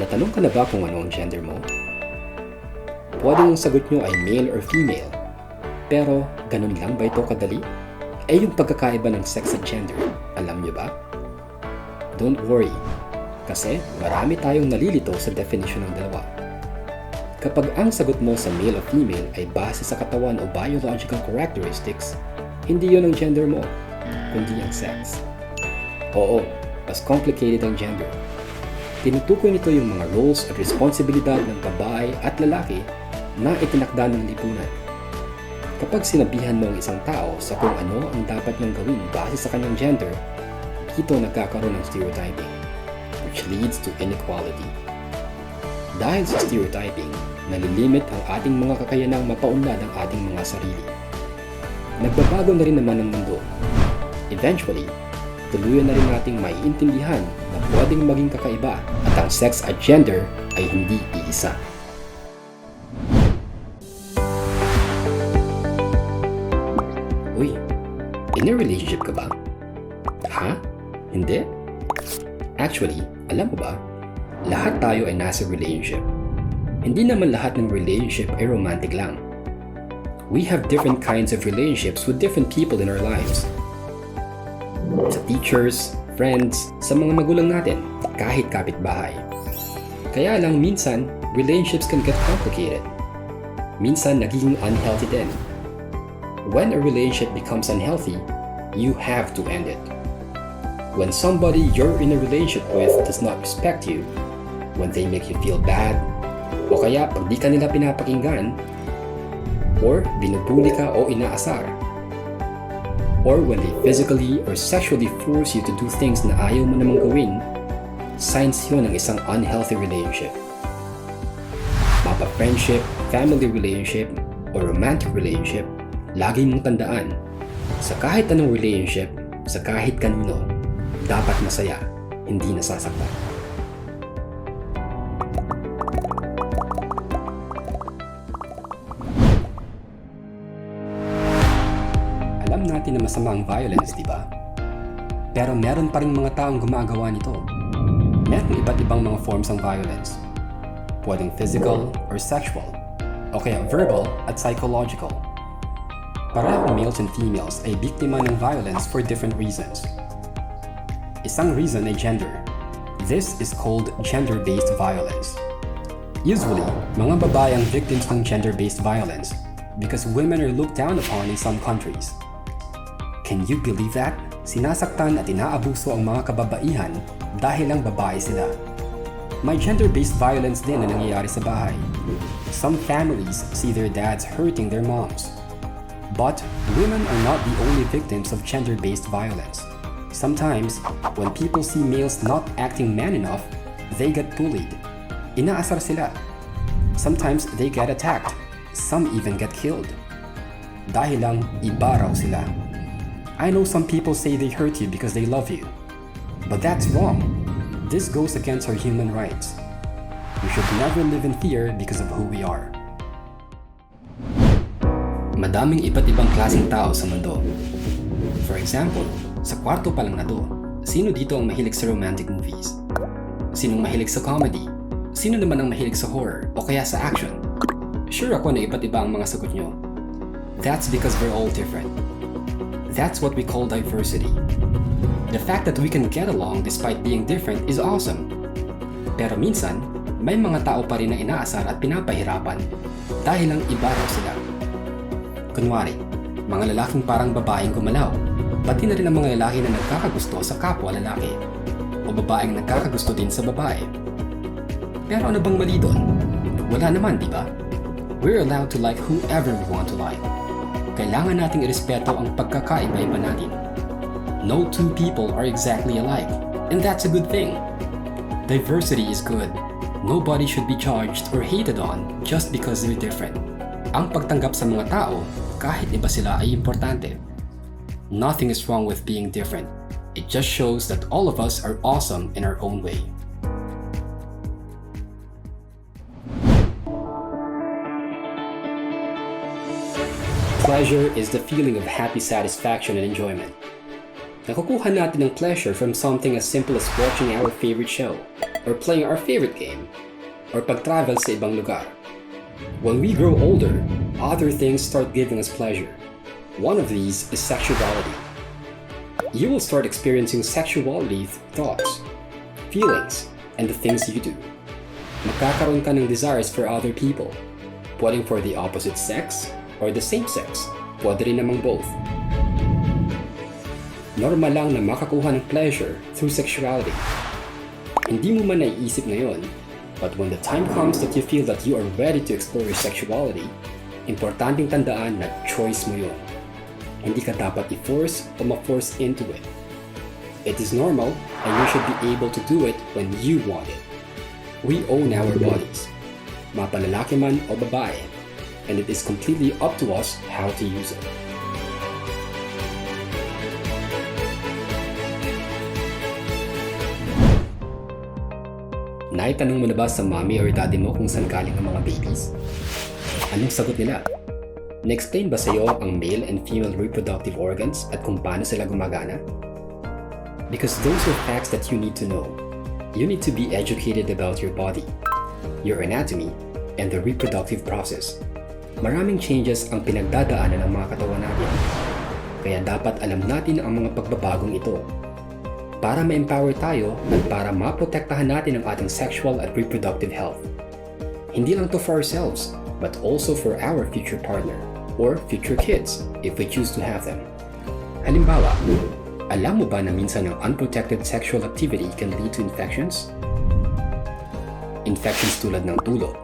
Natanong ka na ba kung ano ang gender mo? Pwedeng ang sagot nyo ay male or female. Pero, ganun lang ba ito kadali? Yung pagkakaiba ng sex at gender, alam nyo ba? Don't worry, kasi marami tayong nalilito sa definition ng dalawa. Kapag ang sagot mo sa male o female ay base sa katawan o biological characteristics, hindi yon ang gender mo, kundi ang sex. Oo, mas complicated ang gender. Tinutukoy nito yung mga roles at responsibilidad ng babae at lalaki na itinakda ng lipunan. Kapag sinabihan mo ang isang tao sa kung ano ang dapat niyang gawin base sa kanyang gender, dito nagkakaroon ng stereotyping, which leads to inequality. Dahil sa stereotyping, nalilimit ang ating mga kakayanang mapaunlad ang ating mga sarili. Nagbabago na rin naman ang mundo. Eventually, tuluyan na rin nating maiintindihan na pwedeng maging kakaiba at ang sex at gender ay hindi iisa. Uy, in a relationship ka ba? Ha? Hindi? Actually, alam mo ba, lahat tayo ay nasa relationship. Hindi naman lahat ng relationship ay romantic lang. We have different kinds of relationships with different people in our lives. Sa teachers, friends, sa mga magulang natin, kahit kapitbahay. Kaya lang minsan, relationships can get complicated. Minsan nagiging unhealthy din. When a relationship becomes unhealthy, you have to end it. When somebody you're in a relationship with does not respect you, when they make you feel bad, o kaya pag di ka nila pinapakinggan, or binubuli ka o inaasar, or when they physically or sexually force you to do things na ayaw mo namang gawin, signs yun ng isang unhealthy relationship. Mapa-friendship, family relationship, or romantic relationship, lagi mong tandaan, sa kahit anong relationship, sa kahit kanino, dapat masaya, hindi nasasaktan. Alam natin na masama ang violence, di ba? Pero meron pa rin mga taong gumagawa nito. Meron iba't ibang mga forms ng violence. Pwedeng physical or sexual, o kaya verbal at psychological. Parehong males and females ay biktima ng violence for different reasons. Isang reason ay gender. This is called gender-based violence. Usually, mga babae ang victims ng gender-based violence because women are looked down upon in some countries. Can you believe that? Sinasaktan at inaabuso ang mga kababaihan dahil lang babae sila. May gender-based violence din na nangyayari sa bahay. Some families see their dads hurting their moms. But women are not the only victims of gender-based violence. Sometimes, when people see males not acting man enough, they get bullied. Inaasar sila. Sometimes they get attacked. Some even get killed. Dahil lang iba raw sila. I know some people say they hurt you because they love you. But that's wrong. This goes against our human rights. We should never live in fear because of who we are. Madaming iba't ibang klaseng tao sa mundo. For example, sa kwarto pa lang na to, sino dito ang mahilig sa romantic movies? Sinong mahilig sa comedy? Sino naman ang mahilig sa horror o kaya sa action? Sure ako na iba't iba ang mga sagot nyo. That's because we're all different. That's what we call diversity. The fact that we can get along despite being different is awesome. Pero minsan, may mga tao pa rin na inaasar at pinapahirapan dahil lang iba raw sila. Kunwari, mga lalaking parang babaeng gumalaw, pati na rin ang mga lalaki na nagkakagusto sa kapwa lalaki, o babaeng nagkakagusto din sa babae. Pero ano bang mali doon? Wala naman, di ba? We're allowed to like whoever we want to like. Kailangan nating irespeto ang pagkakaiba-iba natin. No two people are exactly alike, and that's a good thing. Diversity is good. Nobody should be judged or hated on just because they're different. Ang pagtanggap sa mga tao, kahit iba sila, ay importante. Nothing is wrong with being different. It just shows that all of us are awesome in our own way. Pleasure is the feeling of happy satisfaction and enjoyment. Nakukuha natin ng pleasure from something as simple as watching our favorite show, or playing our favorite game, or pag-travel sa ibang lugar. When we grow older, other things start giving us pleasure. One of these is sexuality. You will start experiencing sexuality thoughts, feelings, and the things you do. Magkakaroon ka ng desires for other people, pwedeng for the opposite sex or the same sex, pwede rin namang both. Normal lang na makakuha ng pleasure through sexuality. Hindi mo man naiisip ngayon, but when the time comes that you feel that you are ready to explore your sexuality, importanteng tandaan na choice mo yun. Hindi ka dapat i-force o ma-force into it. It is normal and you should be able to do it when you want it. We own our bodies, mapalalaki man o babae, and it is completely up to us how to use it. Naitanong mo na ba sa mommy or daddy mo kung saan galing ang mga babies? Anong sagot nila? Na-explain ba sa'yo ang male and female reproductive organs at kung paano sila gumagana? Because those are facts that you need to know. You need to be educated about your body, your anatomy, and the reproductive process. Maraming changes ang pinagdadaanan ng mga katawan natin. Kaya dapat alam natin ang mga pagbabagong ito para ma-empower tayo at para maprotektahan natin ang ating sexual at reproductive health. Hindi lang to for ourselves, but also for our future partner or future kids if we choose to have them. Halimbawa, alam mo ba na minsan ang unprotected sexual activity can lead to infections? Infections tulad ng tulo,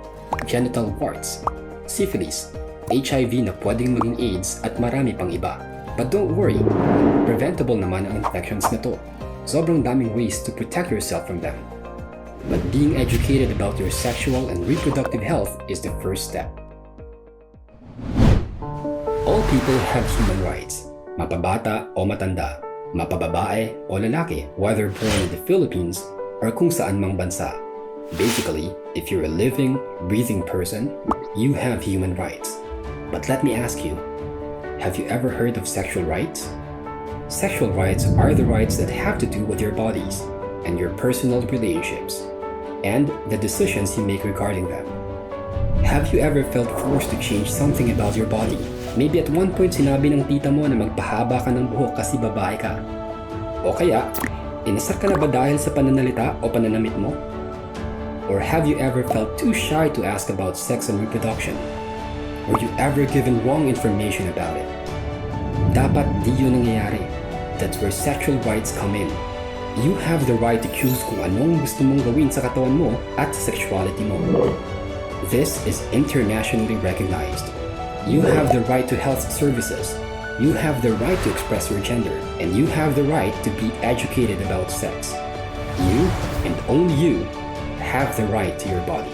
genital warts, syphilis, HIV na pwedeng maging AIDS at marami pang iba. But don't worry, preventable naman ang infections na to. Sobrang daming ways to protect yourself from them. But being educated about your sexual and reproductive health is the first step. All people have human rights, mapabata o matanda, mapababae o lalaki, whether born in the Philippines or kung saan mang bansa. Basically, if you're a living, breathing person, you have human rights. But let me ask you, have you ever heard of sexual rights? Sexual rights are the rights that have to do with your bodies and your personal relationships, and the decisions you make regarding them. Have you ever felt forced to change something about your body? Maybe at one point sinabi ng tita mo na magpahaba ka ng buhok kasi babae ka. O kaya, inasar ka na ba dahil sa pananalita o pananamit mo? Or have you ever felt too shy to ask about sex and reproduction? Were you ever given wrong information about it? Dapat di yun nangyayari. That's where sexual rights come in. You have the right to choose kung anong gusto mong gawin sa katawan mo at sa sexuality mo. This is internationally recognized. You have the right to health services. You have the right to express your gender. And you have the right to be educated about sex. You, and only you, have the right to your body.